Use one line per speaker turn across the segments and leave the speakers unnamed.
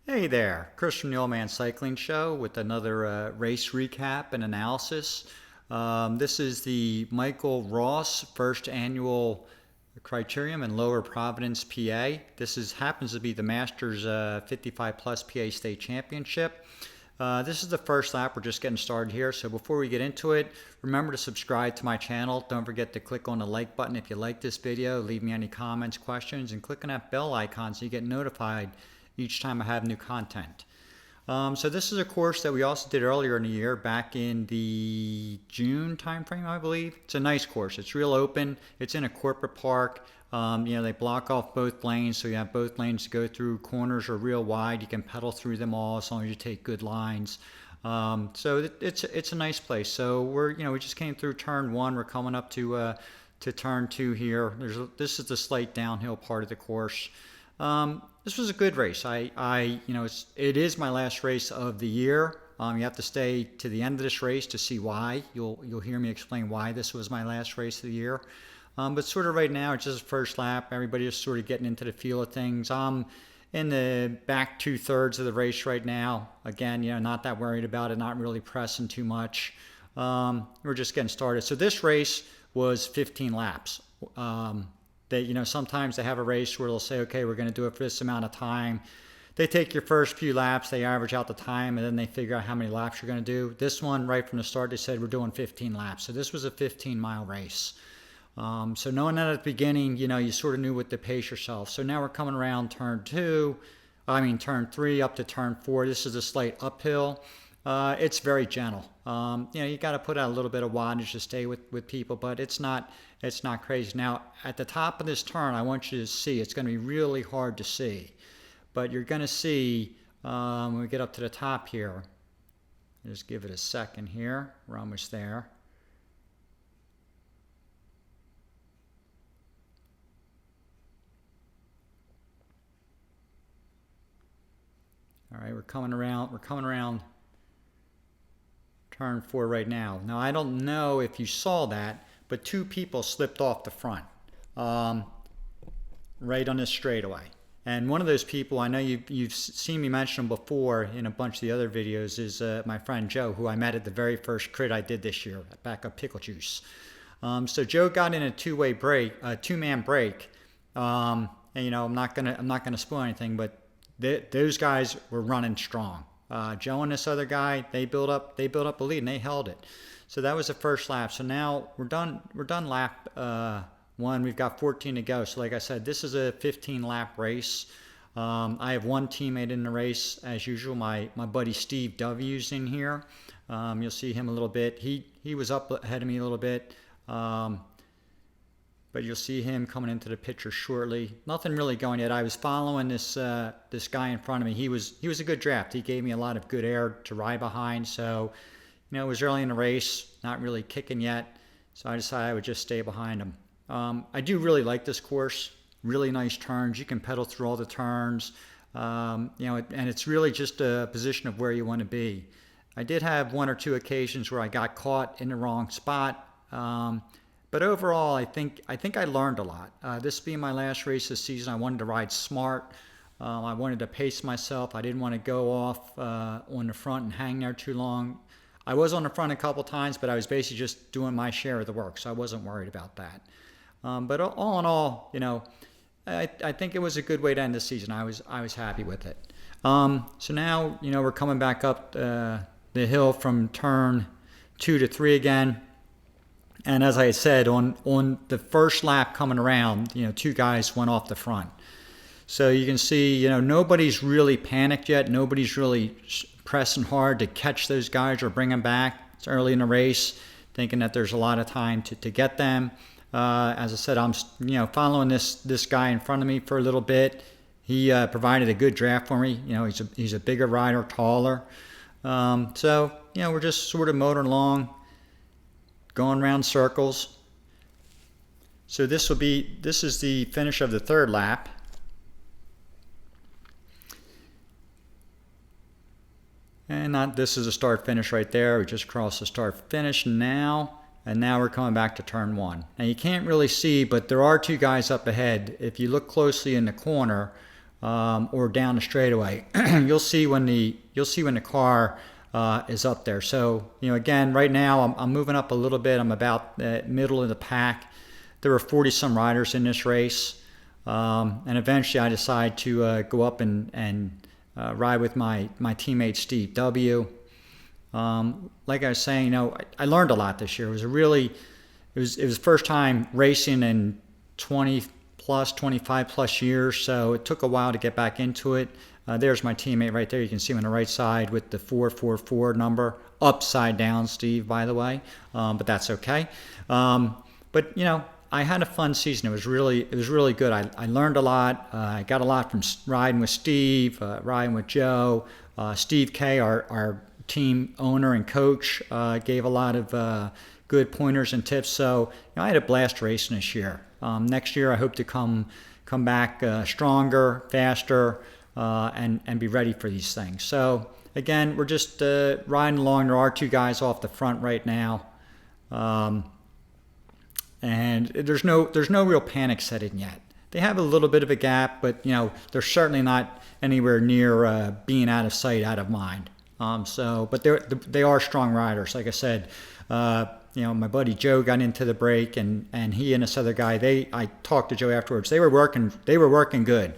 Hey there, Chris from the Old Man Cycling Show with another race recap and analysis. This is the Michael Ross First Annual Criterium in Lower Providence PA. Happens to be the Masters 55 Plus PA State Championship. This is the first lap. We're just getting started here. So before we get into it, remember to subscribe to my channel. Don't forget to click on the like button if you like this video. Leave me any comments, questions, and click on that bell icon so you get notified each time I have new content. So this is a course that we also did earlier in the year, back in the June timeframe, I believe. It's a nice course. It's real open. It's in a corporate park. They block off both lanes, so you have both lanes to go through. Corners are real wide. You can pedal through them all as long as you take good lines. So it's a nice place. So we just came through turn one. We're coming up to turn two here. This is the slight downhill part of the course. This was a good race. It is my last race of the year. You have to stay to the end of this race to see why. You'll hear me explain why this was my last race of the year. But sort of right now, it's just the first lap. Everybody is sort of getting into the feel of things. I'm in the back 2/3 of the race right now. Again, not that worried about it, not really pressing too much. We're just getting started. So this race was 15 laps. Sometimes they have a race where they'll say, okay, we're going to do it for this amount of time. They take your first few laps, they average out the time, and then they figure out how many laps you're going to do. This one, right from the start, they said we're doing 15 laps. So this was a 15-mile race. So knowing that at the beginning, you sort of knew what to pace yourself. So now we're coming around turn three up to turn four. This is a slight uphill. It's very gentle. You got to put out a little bit of wattage to stay with people, but it's not crazy. Now, at the top of this turn, I want you to see, it's going to be really hard to see, but you're going to see when we get up to the top here. Just give it a second here. We're almost there. All right, we're coming around turn four right now. Now, I don't know if you saw that, but two people slipped off the front right on this straightaway. And one of those people, I know you've seen me mention him before in a bunch of the other videos, is my friend Joe, who I met at the very first crit I did this year, back up Pickle Juice. So Joe got in a two-man break. I'm not gonna spoil anything, but those guys were running strong. Joe and this other guy, they built up a lead and they held it. So that was the first lap. So now we're done lap one. We've got 14 to go. So like I said, this is a 15-lap race. I have one teammate in the race as usual. My buddy Steve W's in here. You'll see him a little bit. He was up ahead of me a little bit. But you'll see him coming into the picture shortly. Nothing really going yet. I was following this guy in front of me. He was a good draft. He gave me a lot of good air to ride behind. So, it was early in the race, not really kicking yet. So I decided I would just stay behind him. I do really like this course. Really nice turns. You can pedal through all the turns. And it's really just a position of where you want to be. I did have one or two occasions where I got caught in the wrong spot. But overall, I think I learned a lot. This being my last race this season, I wanted to ride smart. I wanted to pace myself. I didn't want to go off on the front and hang there too long. I was on the front a couple times, but I was basically just doing my share of the work, so I wasn't worried about that. But all in all, I think it was a good way to end the season. I was happy with it. So now, we're coming back up the hill from turn 2 to 3 again. And as I said, on the first lap coming around, two guys went off the front. So you can see, nobody's really panicked yet. Nobody's really pressing hard to catch those guys or bring them back. It's early in the race, thinking that there's a lot of time to get them. As I said, I'm following this guy in front of me for a little bit. He provided a good draft for me. He's a bigger rider, taller. So we're just sort of motoring along, going around circles. So this is the finish of the third lap. And this is a start finish right there. We just crossed the start finish now. And now we're coming back to turn one. Now you can't really see, but there are two guys up ahead. If you look closely in the corner, or down the straightaway. You'll see when the car is up there. So again, right now I'm moving up a little bit. I'm about the middle of the pack. There were 40 some riders in this race, and eventually I decided to go up and ride with my teammate Steve W. Like I was saying, I learned a lot this year. It was first time racing in 25 plus years, so it took a while to get back into it. There's my teammate right there. You can see him on the right side with the 444 number, upside down, Steve, by the way, but that's okay. But I had a fun season. It was really good. I learned a lot. I got a lot from riding with Steve, riding with Joe. Steve K, our team owner and coach, gave a lot of good pointers and tips. So I had a blast racing this year. Next year I hope to come back stronger, faster, and be ready for these things. So again, we're just riding along. There are two guys off the front right now. And there's no real panic setting yet. They have a little bit of a gap, but they're certainly not anywhere near being out of sight, out of mind. But they are strong riders. Like I said, my buddy Joe got into the break, and he and this other guy, I talked to Joe afterwards. They were working good.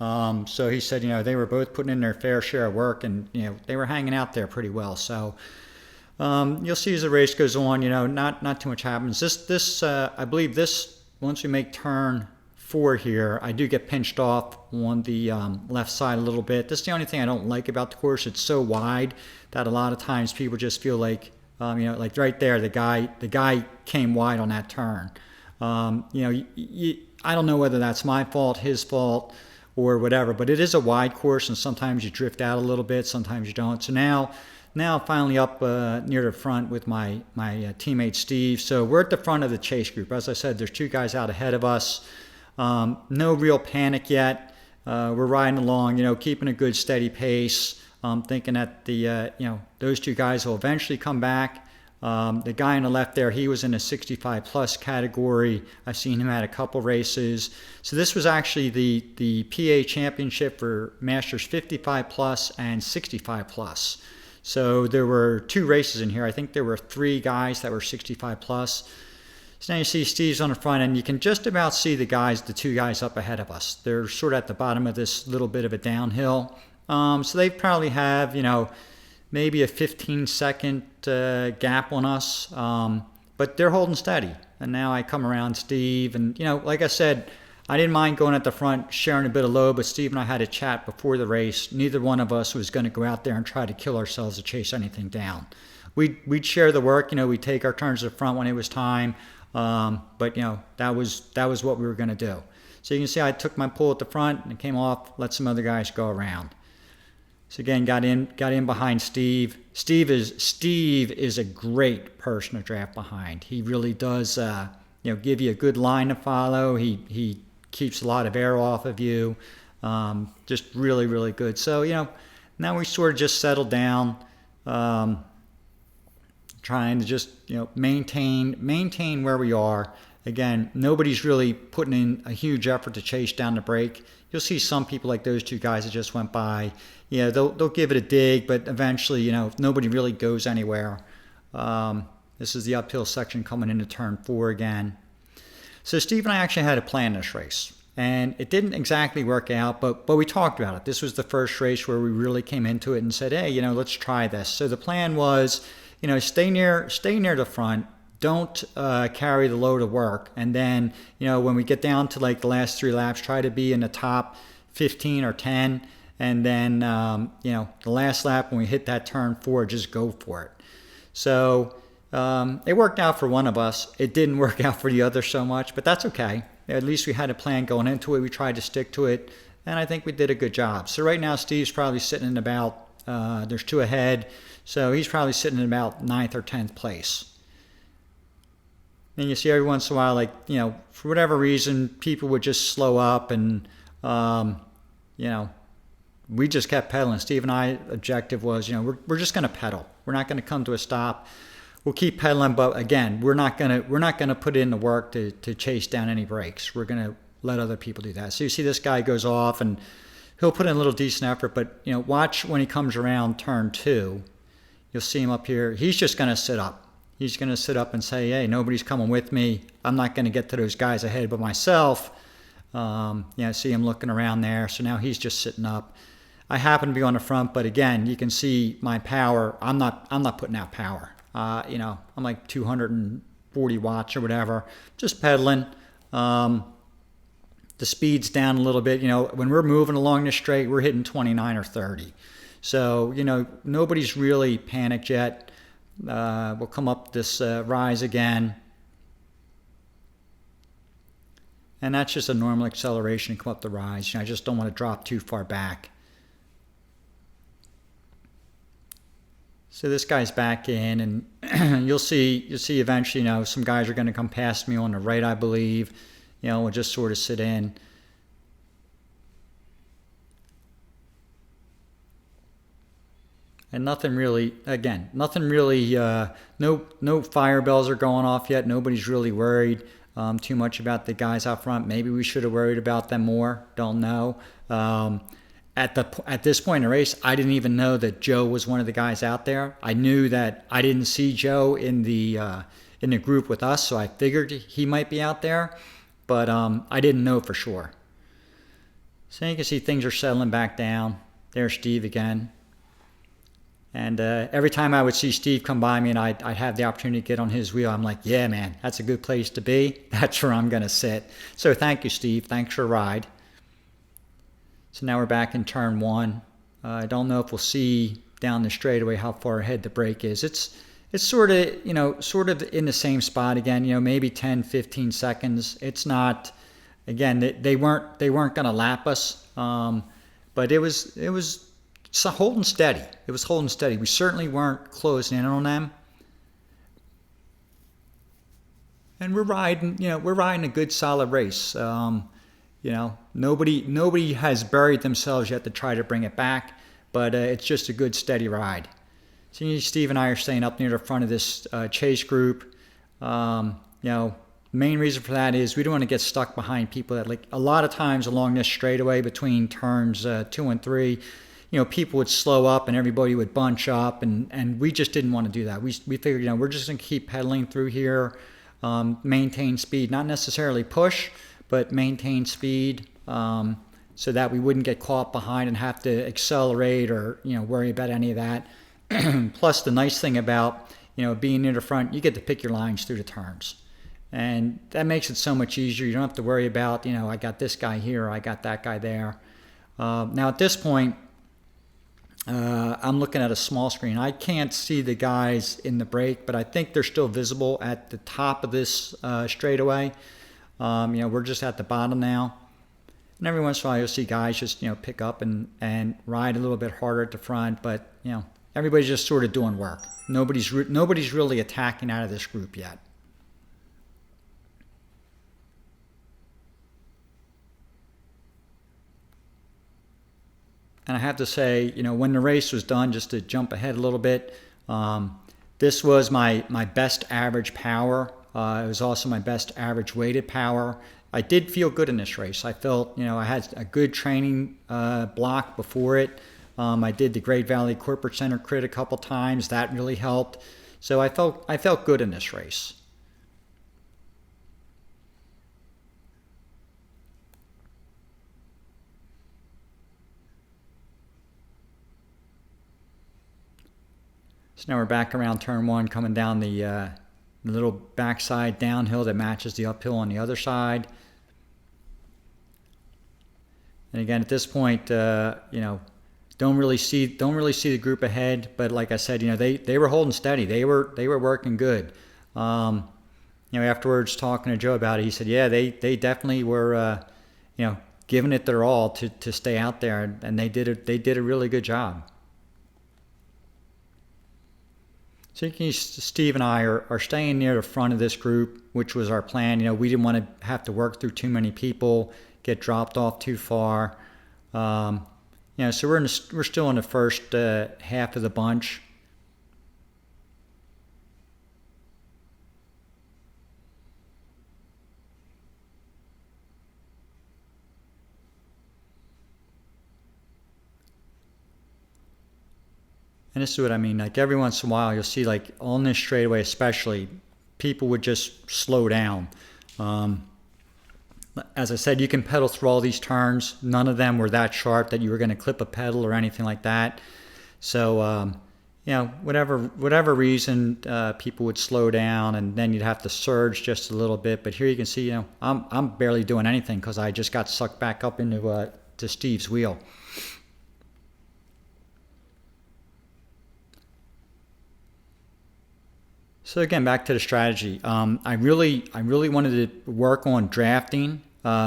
So he said, they were both putting in their fair share of work, and they were hanging out there pretty well. So. You'll see as the race goes on, not too much happens. I believe once we make turn 4 here, I do get pinched off on the left side a little bit. This is the only thing I don't like about the course. It's so wide that a lot of times people just feel like, like right there, the guy came wide on that turn. I don't know whether that's my fault, his fault, or whatever, but it is a wide course, and sometimes you drift out a little bit, sometimes you don't. So now finally up near the front with my teammate Steve. So we're at the front of the chase group. As I said, there's two guys out ahead of us. No real panic yet. We're riding along, keeping a good steady pace. Thinking that those two guys will eventually come back. The guy on the left there, he was in a 65 plus category. I've seen him at a couple races. So this was actually the PA championship for Masters 55 plus and 65 plus. So there were 2 races in here. I think there were 3 guys that were 65 plus. So now you see Steve's on the front, and you can just about see the 2 guys up ahead of us. They're sort of at the bottom of this little bit of a downhill. So they probably have, maybe a 15-second gap on us. But they're holding steady. And now I come around Steve, and, like I said, I didn't mind going at the front, sharing a bit of load, but Steve and I had a chat before the race. Neither one of us was going to go out there and try to kill ourselves to chase anything down. We'd share the work, we'd take our turns at the front when it was time, but that was what we were going to do. So you can see I took my pull at the front and came off, let some other guys go around. So again, got in behind Steve. Steve is a great person to draft behind. He really does, give you a good line to follow. He keeps a lot of air off of you. Just really, really good. So, now we sort of just settled down, trying to just, maintain where we are. Again, nobody's really putting in a huge effort to chase down the break. You'll see some people like those 2 guys that just went by. They'll give it a dig, but eventually, nobody really goes anywhere. This is the uphill section coming into turn 4 again. So Steve and I actually had a plan this race, and it didn't exactly work out, but we talked about it. This was the first race where we really came into it and said, hey, let's try this. So the plan was, stay near the front, don't carry the load of work, and then, when we get down to like the last 3 laps, try to be in the top 15 or 10, and then, the last lap when we hit that turn 4, just go for it. So it worked out for one of us. It didn't work out for the other so much, but that's okay. At least we had a plan going into it. We tried to stick to it, and I think we did a good job. So right now, Steve's probably sitting in about, there's 2 ahead, so he's probably sitting in about 9th or 10th place. And you see every once in a while, like, for whatever reason, people would just slow up, and, we just kept pedaling. Steve and I, objective was, we're just going to pedal. We're not going to come to a stop. We'll keep pedaling, but again, we're not gonna put in the work to chase down any breaks. We're gonna let other people do that. So you see this guy goes off, and he'll put in a little decent effort, but watch when he comes around turn 2. You'll see him up here. He's just going to sit up. He's going to sit up and say, hey, nobody's coming with me. I'm not going to get to those guys ahead but myself. See him looking around there. So now he's just sitting up. I happen to be on the front, but again, you can see my power. I'm not putting out power. I'm like 240 watts or whatever, just pedaling. The speed's down a little bit. When we're moving along the straight, we're hitting 29 or 30. So, nobody's really panicked yet. We'll come up this rise again. And that's just a normal acceleration to come up the rise. I just don't want to drop too far back. So this guy's back in, and you'll see eventually, some guys are going to come past me on the right, I believe. We'll just sort of sit in. And nothing really, no fire bells are going off yet. Nobody's really worried too much about the guys out front. Maybe we should have worried about them more. Don't know. At this point in the race, I didn't even know that Joe was one of the guys out there. I knew that I didn't see Joe in the group with us, so I figured he might be out there, but I didn't know for sure. So you can see things are settling back down. There's Steve again. And every time I would see Steve come by me and I'd have the opportunity to get on his wheel, I'm like, yeah, man, that's a good place to be. That's where I'm going to sit. So thank you, Steve. Thanks for the ride. So now we're back in turn 1. I don't know if we'll see down the straightaway how far ahead the break is. It's sort of in the same spot again, maybe 10, 15 seconds. It's not, again, they weren't going to lap us, but it was holding steady. It was holding steady. We certainly weren't closing in on them. And we're riding a good solid race. Nobody has buried themselves yet to try to bring it back, but it's just a good steady ride. So Steve and I are staying up near the front of this chase group. The main reason for that is we don't want to get stuck behind people that, like, a lot of times along this straightaway between turns 2 and 3, people would slow up and everybody would bunch up, and we just didn't want to do that. We figured, we're just going to keep pedaling through here, maintain speed, not necessarily push, but maintain speed, so that we wouldn't get caught behind and have to accelerate or worry about any of that. Plus, the nice thing about being near the front, you get to pick your lines through the turns, and that makes it so much easier. You don't have to worry about I got this guy here, I got that guy there. Now at this point, I'm looking at a small screen. I can't see the guys in the break, but I think they're still visible at the top of this straightaway. We're just at the bottom now. And every once in a while you'll see guys just, pick up and ride a little bit harder at the front, but, everybody's just sort of doing work. Nobody's really attacking out of this group yet. And I have to say, when the race was done, just to jump ahead a little bit, this was my best average power. It was also my best average weighted power. I did feel good in this race. I felt, I had a good training block before it. I did the Great Valley Corporate Center crit a couple times. That really helped. So I felt good in this race. So now we're back around turn 1, coming down the little backside downhill that matches the uphill on the other side. And again, at this point, don't really see the group ahead. But like I said, they were holding steady. They were working good. Afterwards, talking to Joe about it, he said, yeah, they definitely were, giving it their all to stay out there, and they did a really good job. So Steve and I are staying near the front of this group, which was our plan. We didn't want to have to work through too many people, get dropped off too far. So we're still in the first half of the bunch. And this is what I mean. Like every once in a while, you'll see like on this straightaway, especially, people would just slow down. As I said, you can pedal through all these turns. None of them were that sharp that you were going to clip a pedal or anything like that. So, whatever reason, people would slow down, and then you'd have to surge just a little bit. But here you can see, I'm barely doing anything because I just got sucked back up into to Steve's wheel. So again, back to the strategy. I really wanted to work on drafting,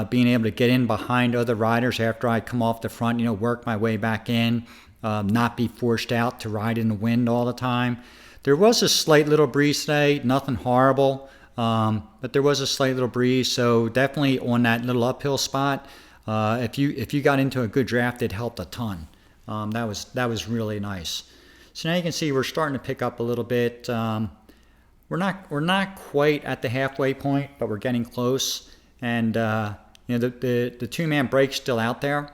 being able to get in behind other riders after I come off the front. Work my way back in, not be forced out to ride in the wind all the time. There was a slight little breeze today, nothing horrible, but there was a slight little breeze. So definitely on that little uphill spot, if you got into a good draft, it helped a ton. That was really nice. So now you can see we're starting to pick up a little bit. We're not quite at the halfway point, but we're getting close. And the 2-man brake's still out there.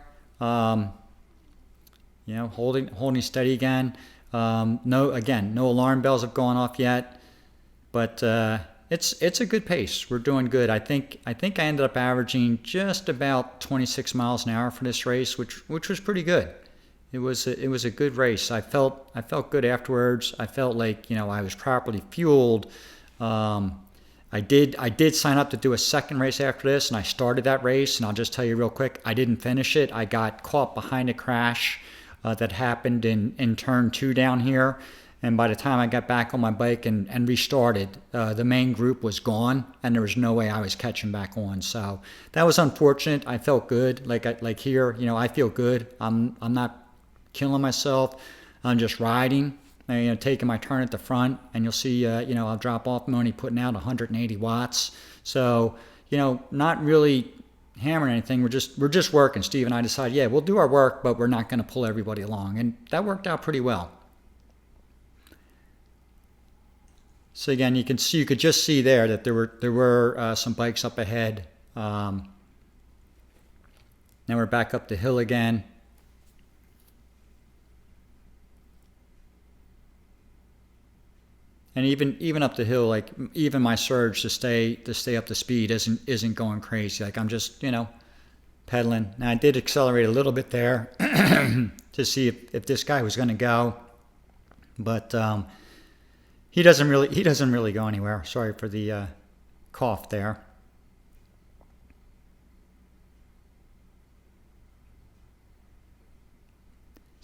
Holding steady again. No alarm bells have gone off yet, but it's a good pace. We're doing good. I think I ended up averaging just about 26 miles an hour for this race, which was pretty good. It was a good race. I felt good afterwards. I felt like I was properly fueled. I did sign up to do a second race after this, and I started that race. And I'll just tell you real quick, I didn't finish it. I got caught behind a crash that happened in turn 2 down here. And by the time I got back on my bike and restarted, the main group was gone, and there was no way I was catching back on. So that was unfortunate. I felt good. Like here, I feel good. I'm not killing myself. I'm just riding, taking my turn at the front, and you'll see, I'll drop off. I'm only putting out 180 watts. So, not really hammering anything. We're just working. Steve and I decided, yeah, we'll do our work, but we're not going to pull everybody along. And that worked out pretty well. So again, you could just see there that there were some bikes up ahead. Now we're back up the hill again. And even up the hill, like even my surge to stay up to speed isn't going crazy. Like I'm just pedaling. Now I did accelerate a little bit there to see if this guy was going to go, but he doesn't really go anywhere. Sorry for the cough there.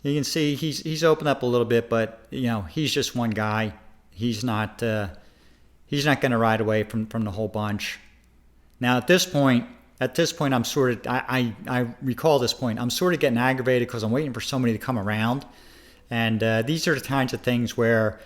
You can see he's opened up a little bit, but he's just one guy. He's not going to ride away from the whole bunch. Now at this point, I'm sort of I recall this point. I'm sort of getting aggravated because I'm waiting for somebody to come around, and these are the kinds of things where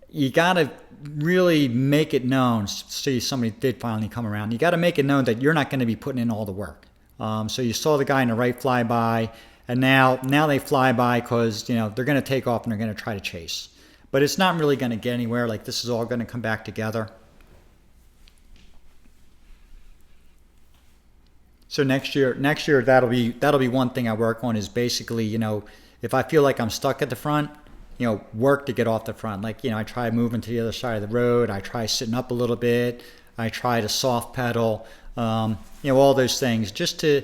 you got to really make it known. See, somebody did finally come around. You got to make it known that you're not going to be putting in all the work. So you saw the guy in the right fly by, and now they fly by because they're going to take off and they're going to try to chase. But it's not really going to get anywhere. Like this is all going to come back together. So next year that'll be one thing I work on is basically if I feel like I'm stuck at the front, work to get off the front. Like I try moving to the other side of the road. I try sitting up a little bit. I try to soft pedal. All those things just to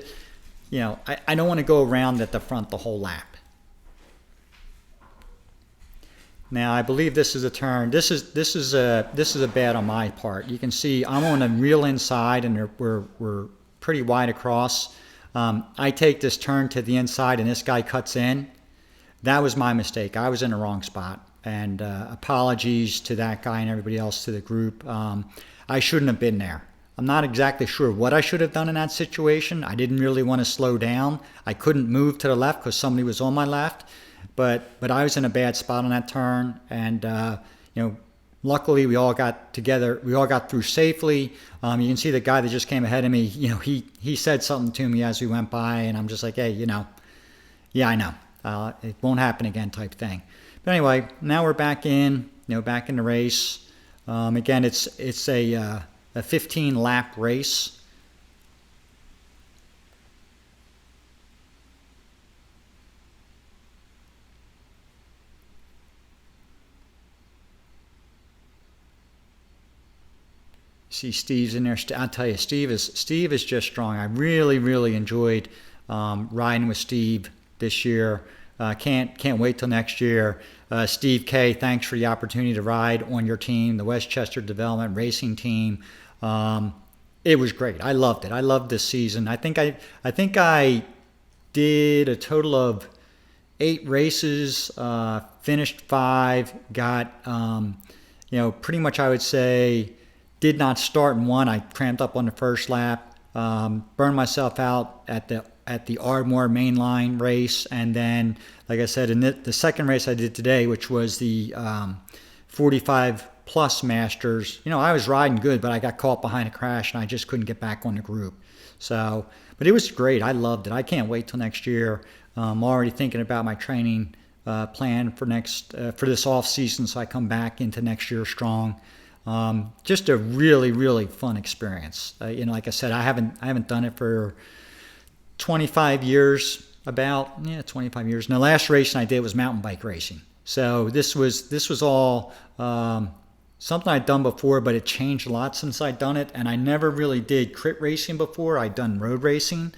I don't want to go around at the front the whole lap. Now I believe this is a turn. This is a bad on my part. You can see I'm on the real inside, and we're pretty wide across. I take this turn to the inside, and this guy cuts in. That was my mistake. I was in the wrong spot, and apologies to that guy and everybody else to the group. I shouldn't have been there. I'm not exactly sure what I should have done in that situation. I didn't really want to slow down. I couldn't move to the left because somebody was on my left. But I was in a bad spot on that turn, and luckily we all got together. We all got through safely. You can see the guy that just came ahead of me. He said something to me as we went by, and I'm just like, hey, yeah, I know. It won't happen again, type thing. But anyway, now we're back in the race. Again, it's a 15 lap race. see Steve's in there. I'll tell you, Steve is just strong. I really enjoyed riding with Steve this year. Can't wait till next year. Steve K, thanks for the opportunity to ride on your team, the Westchester Development Racing Team. It was great. I loved it. I loved this season. I think I did a total of 8 races, finished 5, got pretty much I would say did not start in one. I cramped up on the first lap, burned myself out at the Ardmore mainline race, and then, like I said, in the second race I did today, which was the 45 plus Masters, I was riding good, but I got caught behind a crash and I just couldn't get back on the group. So, but it was great. I loved it. I can't wait till next year. I'm already thinking about my training plan for this off season, so I come back into next year strong. Just a really fun experience. Like I said, I haven't done it for 25 years. 25 years. And the last racing I did was mountain bike racing. So this was all something I'd done before, but it changed a lot since I'd done it. And I never really did crit racing before. I'd done road racing.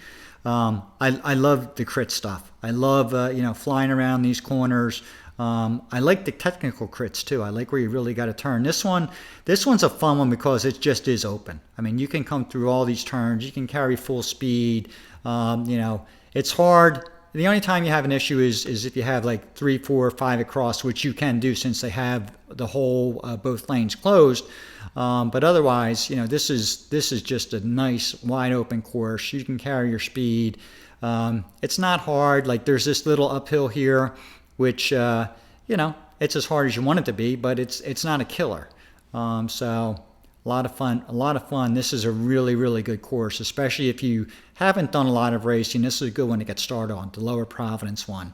I love the crit stuff. I love flying around these corners. I like the technical crits too. I like where you really got to turn. This one's a fun one because it just is open. I mean, you can come through all these turns. You can carry full speed. It's hard. The only time you have an issue is if you have like 3, 4, 5 across, which you can do since they have the whole both lanes closed. But otherwise, this is just a nice wide open course. You can carry your speed. It's not hard. Like there's this little uphill here, which it's as hard as you want it to be, but it's not a killer. So a lot of fun. This is a really good course, especially if you haven't done a lot of racing. This is a good one to get started on, the Lower Providence one.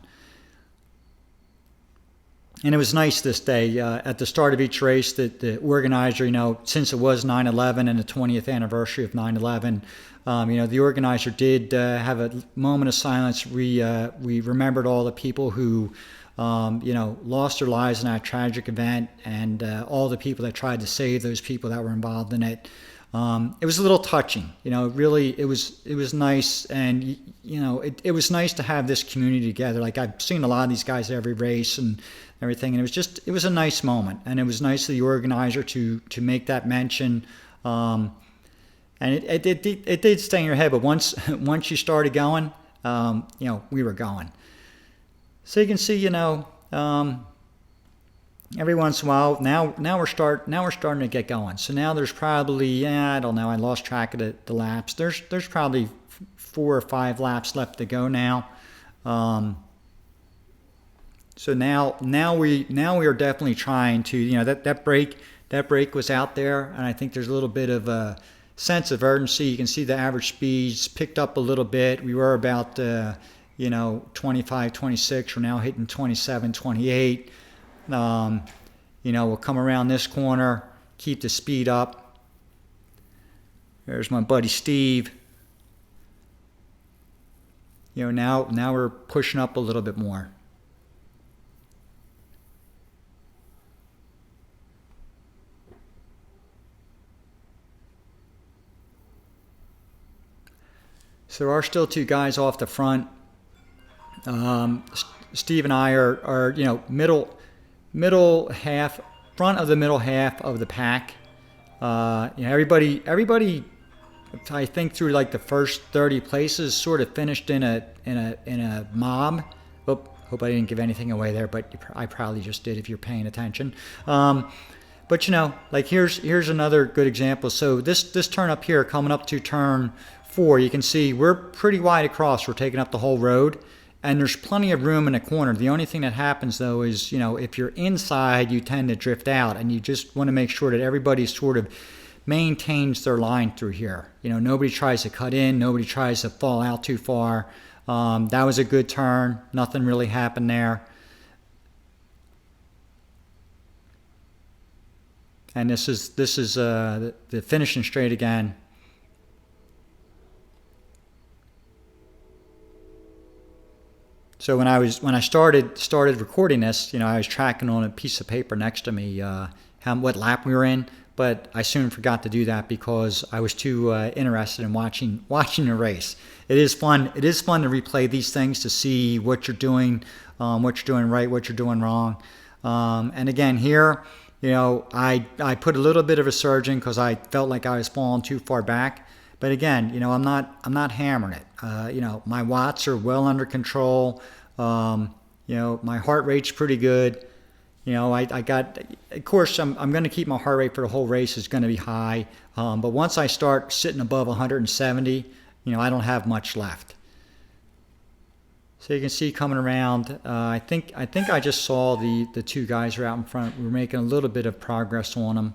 And it was nice this day at the start of each race that the organizer, since it was 9/11 and the 20th anniversary of 9/11, the organizer did have a moment of silence. We remembered all the people who lost their lives in that tragic event, and all the people that tried to save those people that were involved in it. It was a little touching, really. It was nice, and it was nice to have this community together. Like I've seen a lot of these guys at every race and everything, and it was a nice moment, and it was nice of the organizer to make that mention. And it did stay in your head, but once you started going, we were going. So you can see, every once in a while, now we're starting to get going. So now there's probably, I don't know, I lost track of the laps. There's probably 4 or 5 laps left to go now. So now we are definitely trying to, that brake was out there, and I think there's a little bit of a sense of urgency. You can see the average speeds picked up a little bit. We were about 25, 26. We're now hitting 27, 28. We'll come around this corner, keep the speed up. There's my buddy Steve. Now we're pushing up a little bit more. So there are still 2 guys off the front. Steve and I are middle half, front of the middle half of the pack. Everybody, I think through like the first 30 places sort of finished in a mob. Hope I didn't give anything away there, but I probably just did if you're paying attention. But like here's another good example. So this turn up here, coming up to turn 4, you can see we're pretty wide across. We're taking up the whole road, and there's plenty of room in the corner. The only thing that happens though is, if you're inside, you tend to drift out, and you just want to make sure that everybody sort of maintains their line through here. Nobody tries to cut in, nobody tries to fall out too far. That was a good turn. Nothing really happened there. And this is the finishing straight again. So when I started recording this, I was tracking on a piece of paper next to me what lap we were in. but I soon forgot to do that because I was too interested in watching the race. It is fun. It is fun to replay these things to see what you're doing right, what you're doing wrong. And again, here, I put a little bit of a surge in because I felt like I was falling too far back. But again, I'm not hammering it. My watts are well under control. My heart rate's pretty good. I got, of course, I'm going to keep my heart rate for the whole race is going to be high. But once I start sitting above 170, I don't have much left. So you can see coming around, I think I just saw the two guys are out in front. We're making a little bit of progress on them.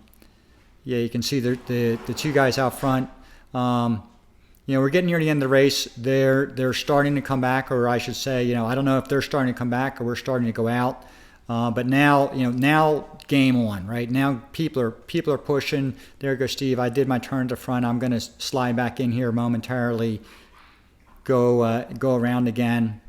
Yeah, you can see the two guys out front. We're getting near the end of the race. They're starting to come back, or I should say, I don't know if they're starting to come back or we're starting to go out. But now, now game on, right? Now people are pushing. There goes Steve. I did my turn to front. I'm going to slide back in here momentarily. Go around again.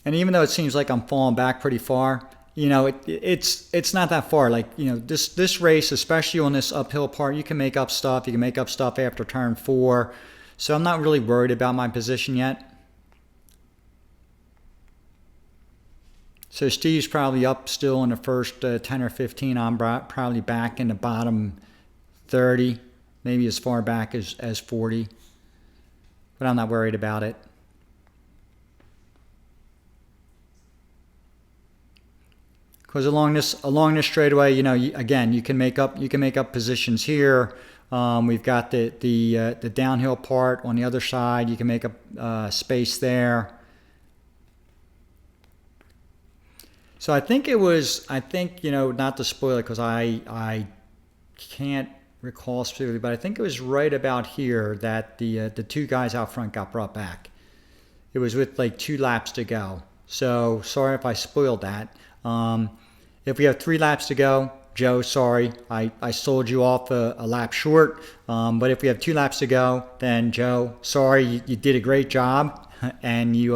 And even though it seems like I'm falling back pretty far, it's not that far. Like, this race, especially on this uphill part, you can make up stuff. You can make up stuff after turn 4. So I'm not really worried about my position yet. So Steve's probably up still in the first 10 or 15. I'm probably back in the bottom 30, maybe as far back as 40. But I'm not worried about it. Because along this straightaway, again, you can make up positions here. We've got the downhill part on the other side. You can make up space there. So I think not to spoil it because I can't recall specifically, but I think it was right about here that the two guys out front got brought back. It was with like 2 laps to go. So sorry if I spoiled that. If we have 3 laps to go, Joe, sorry, I sold you off a lap short. But if we have 2 laps to go, then Joe, sorry, you did a great job, and you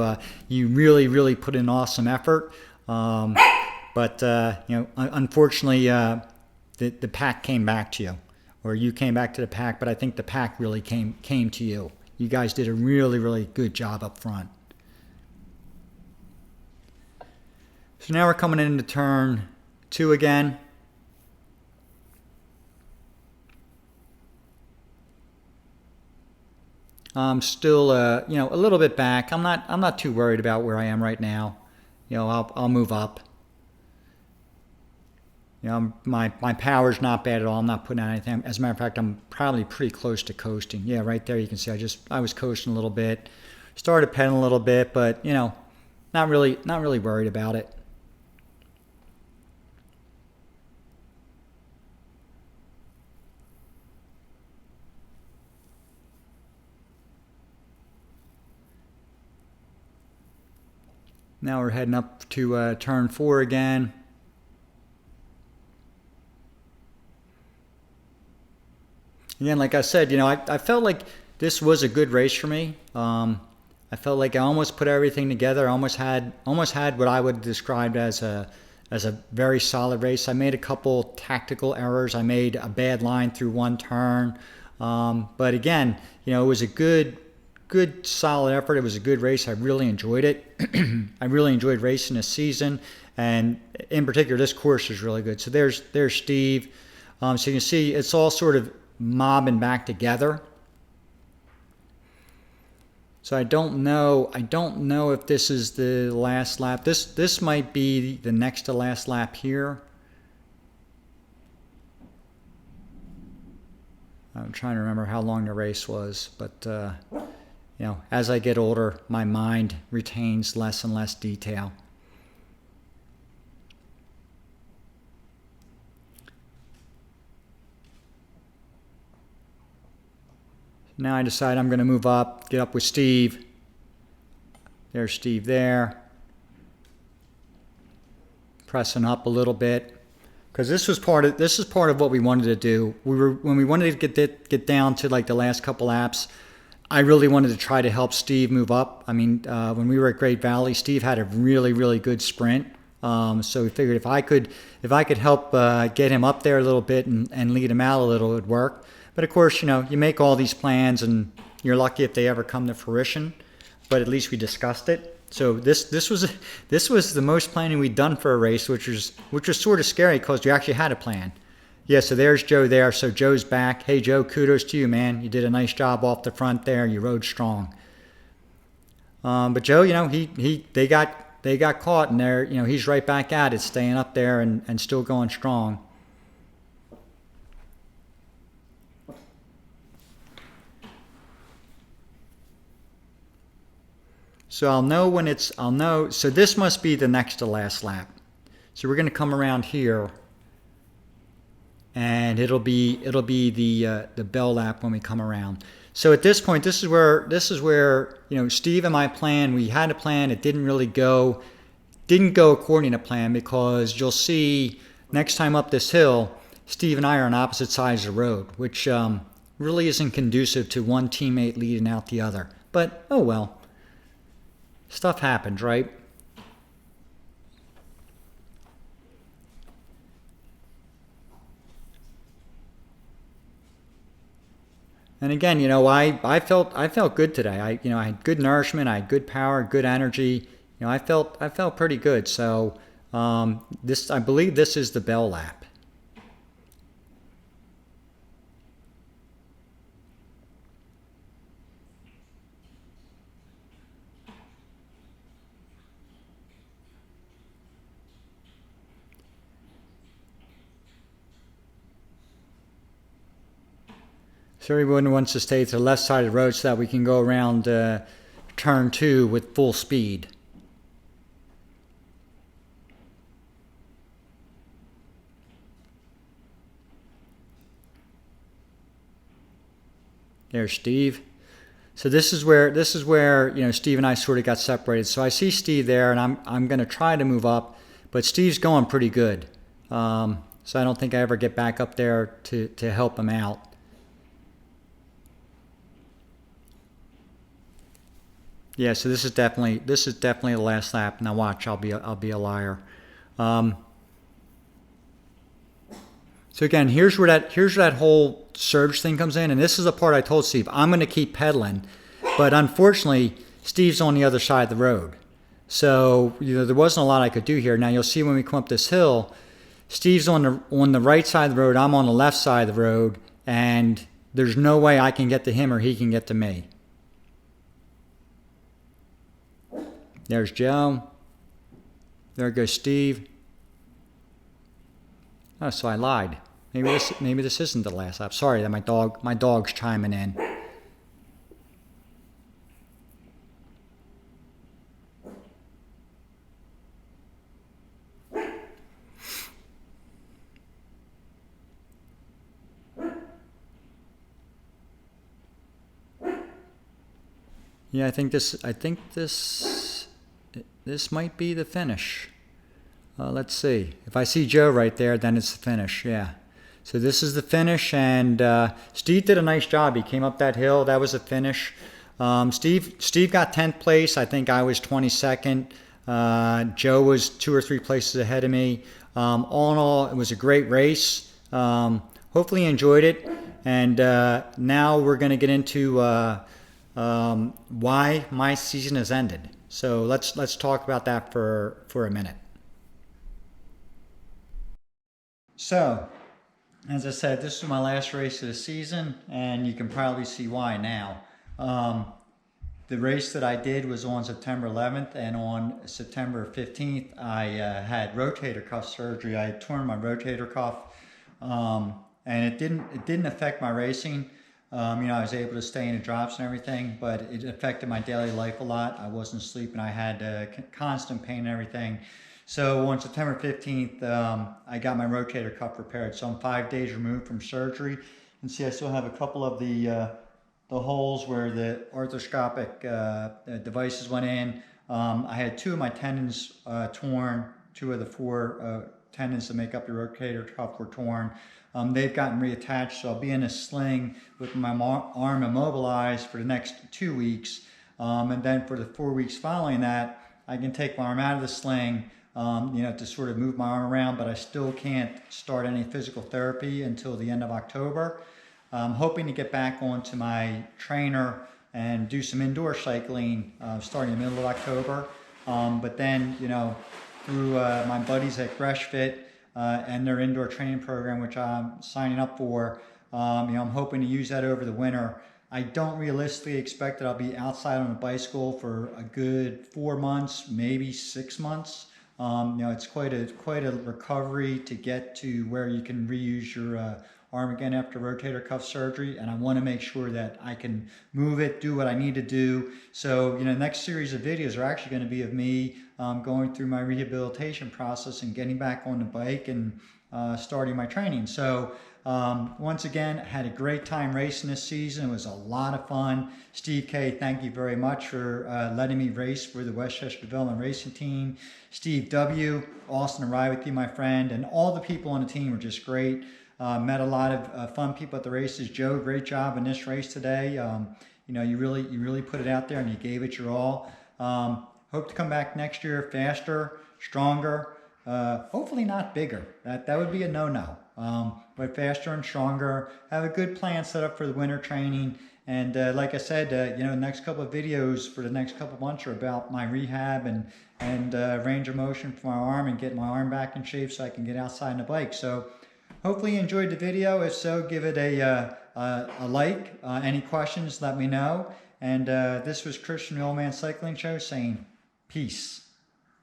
really, really put in awesome effort. But unfortunately, the pack came back to you, or you came back to the pack. But I think the pack really came to you. You guys did a really, really good job up front. So now we're coming into turn 2 again. I'm still, a little bit back. I'm not too worried about where I am right now. I'll move up. My power's not bad at all. I'm not putting out anything. As a matter of fact, I'm probably pretty close to coasting. Yeah, right there you can see I was coasting a little bit. Started pedaling a little bit, but not really worried about it. Now we're heading up to turn 4 again. Again, like I said, I felt like this was a good race for me. I felt like I almost put everything together. I almost had what I would describe as a very solid race. I made a couple tactical errors. I made a bad line through one turn. But again, it was a good solid effort. It was a good race. I really enjoyed it. I really enjoyed racing this season, and in particular this course is really good. So there's Steve. So you can see it's all sort of mobbing back together. So I don't know if this is the last lap. This might be the next to last lap here. I'm trying to remember how long the race was, but as I get older, my mind retains less and less detail. Now I decide I'm going to move up, get up with Steve. There's Steve there. Pressing up a little bit. Because this is part of what we wanted to do. When we wanted to get down to like the last couple laps, I really wanted to try to help Steve move up. I mean, when we were at Great Valley, Steve had a really, really good sprint. So we figured if I could help get him up there a little bit and lead him out a little, it would work. But of course, you make all these plans and you're lucky if they ever come to fruition. But at least we discussed it. So this was the most planning we'd done for a race, which was sort of scary because we actually had a plan. Yeah, so there's Joe there. So Joe's back. Hey, Joe, kudos to you, man. You did a nice job off the front there. You rode strong. But Joe, they got caught, and there, he's right back at it, staying up there and still going strong. So I'll know. So this must be the next to last lap. So we're going to come around here. And it'll be the bell lap when we come around. So at this point, this is where Steve and my plan. We had a plan. It didn't go according to plan because you'll see next time up this hill, Steve and I are on opposite sides of the road, which really isn't conducive to one teammate leading out the other. But oh well, stuff happens, right? And again, I felt good today. I had good nourishment, I had good power, good energy. I felt pretty good. So I believe this is the bell lap. So everyone wants to stay to the left side of the road so that we can go around turn 2 with full speed. There's Steve. So this is where Steve and I sort of got separated. So I see Steve there, and I'm going to try to move up, but Steve's going pretty good. So I don't think I ever get back up there to help him out. Yeah, so this is definitely the last lap. Now watch, I'll be a liar. So again, here's where that whole surge thing comes in, and this is the part I told Steve I'm going to keep pedaling, but unfortunately Steve's on the other side of the road, so there wasn't a lot I could do here. Now you'll see when we come up this hill, Steve's on the right side of the road, I'm on the left side of the road, and there's no way I can get to him or he can get to me. There's Joe. There goes Steve. Oh, so I lied. Maybe this isn't the last lap. Sorry, that my dog's chiming in. Yeah, I think this might be the finish. Let's see. If I see Joe right there, then it's the finish. Yeah. So this is the finish, and Steve did a nice job. He came up that hill. That was the finish. Steve got 10th place. I think I was 22nd. Joe was 2 or 3 places ahead of me. All in all, it was a great race. Hopefully you enjoyed it. And now we're going to get into why my season has ended. So let's talk about that for a minute. So, as I said, this is my last race of the season, and you can probably see why now. The race that I did was on September 11th, and on September 15th, I had rotator cuff surgery. I had torn my rotator cuff, and it didn't affect my racing. I was able to stay in the drops and everything, but it affected my daily life a lot. I wasn't sleeping. I had constant pain and everything. So on September 15th, I got my rotator cuff repaired. So I'm 5 days removed from surgery. You can see I still have a couple of the holes where the arthroscopic devices went in. I had 2 of my tendons torn, 2 of the 4 tendons that make up your rotator cuff were torn. They've gotten reattached, so I'll be in a sling with my arm immobilized for the next 2 weeks. And then for the 4 weeks following that, I can take my arm out of the sling, to sort of move my arm around, but I still can't start any physical therapy until the end of October. I'm hoping to get back onto my trainer and do some indoor cycling starting in the middle of October. But then, through my buddies at Greshfit and their indoor training program, which I'm signing up for, I'm hoping to use that over the winter. I don't realistically expect that I'll be outside on a bicycle for a good 4 months, maybe 6 months. It's quite a recovery to get to where you can reuse your arm again after rotator cuff surgery, and I want to make sure that I can move it, do what I need to do. So, next series of videos are actually going to be of me going through my rehabilitation process and getting back on the bike and starting my training. So, once again, I had a great time racing this season. It was a lot of fun. Steve K, thank you very much for letting me race for the Westchester Development Racing Team. Steve W, awesome to ride with you, my friend. And all the people on the team were just great. Met a lot of fun people at the races. Joe, great job in this race today. You really put it out there and you gave it your all. Hope to come back next year faster, stronger, hopefully not bigger. That would be a no-no. But faster and stronger. Have a good plan set up for the winter training. And like I said, the next couple of videos for the next couple of months are about my rehab and range of motion for my arm and getting my arm back in shape so I can get outside on the bike. So hopefully you enjoyed the video. If so, give it a like. Any questions, let me know. And this was Christian the Old Man Cycling Show saying peace.